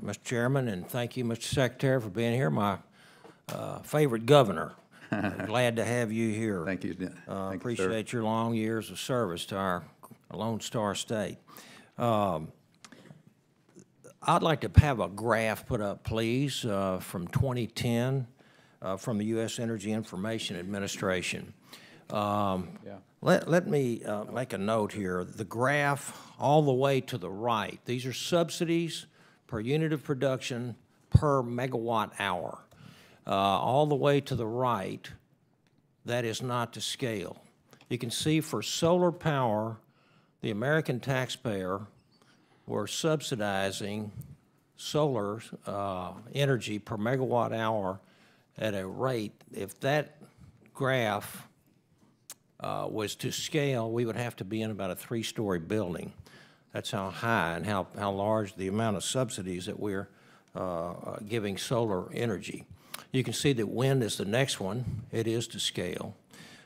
Mr. Chairman, and thank you, Mr. Secretary, for being here. My favorite governor. Glad to have you here. Thank you. Appreciate your long years of service to our Lone Star State. I'd like to have a graph put up, please, from 2010 from the U.S. Energy Information Administration. Let me make a note here. The graph all the way to the right, these are subsidies per unit of production per megawatt hour. All the way to the right, that is not to scale. You can see for solar power, the American taxpayer were subsidizing solar energy per megawatt hour at a rate. If that graph was to scale, we would have to be in about a 3-story building. That's how high and how large the amount of subsidies that we're giving solar energy. You can see that wind is the next one. It is to scale.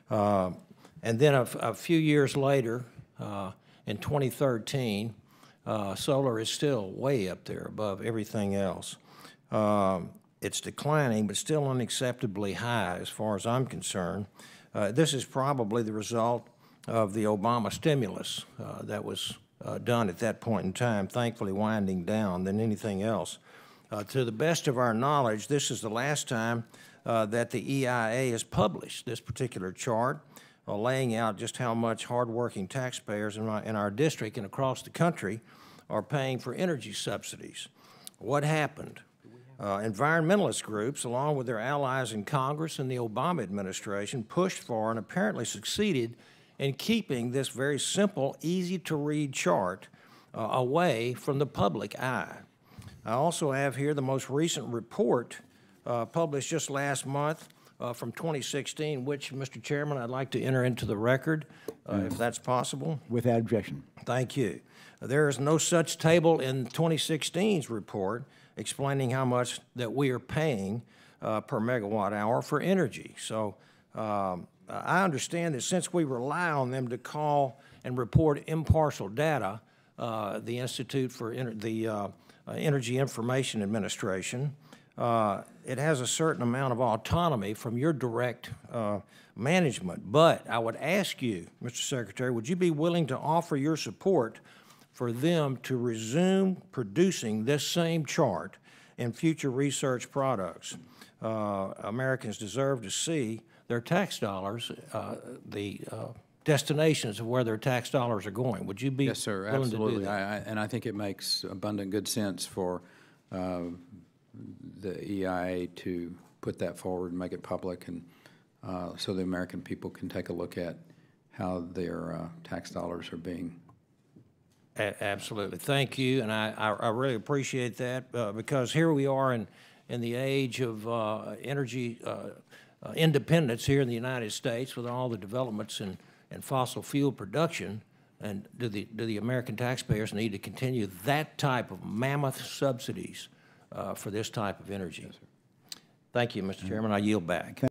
And then a few years later, in 2013, solar is still way up there above everything else. It's declining, but still unacceptably high as far as I'm concerned. This is probably the result of the Obama stimulus that was done at that point in time, thankfully winding down than anything else. To the best of our knowledge, this is the last time that the EIA has published this particular chart, laying out just how much hardworking taxpayers in our district and across the country are paying for energy subsidies. What happened? Environmentalist groups, along with their allies in Congress and the Obama administration, pushed for and apparently succeeded in keeping this very simple, easy-to-read chart away from the public eye. I also have here the most recent report published just last month from 2016, which, Mr. Chairman, I'd like to enter into the record, if that's possible. Without objection. Thank you. There is no such table in 2016's report explaining how much that we are paying per megawatt hour for energy. So I understand that since we rely on them to call and report impartial data, the Institute for Energy Information Administration, it has a certain amount of autonomy from your direct management. But I would ask you, Mr. Secretary, would you be willing to offer your support for them to resume producing this same chart in future research products? Americans deserve to see their tax dollars, the destinations of where their tax dollars are going. Would you be Yes, sir, willing absolutely. to do that? And I think it makes abundant good sense for the EIA to put that forward and make it public, and so the American people can take a look at how their tax dollars are being. Absolutely. Thank you, and I really appreciate that because here we are in the age of energy independence here in the United States with all the developments in fossil fuel production, and do the American taxpayers need to continue that type of mammoth subsidies for this type of energy? Yes, sir. Thank you, Mr. Chairman. I yield back.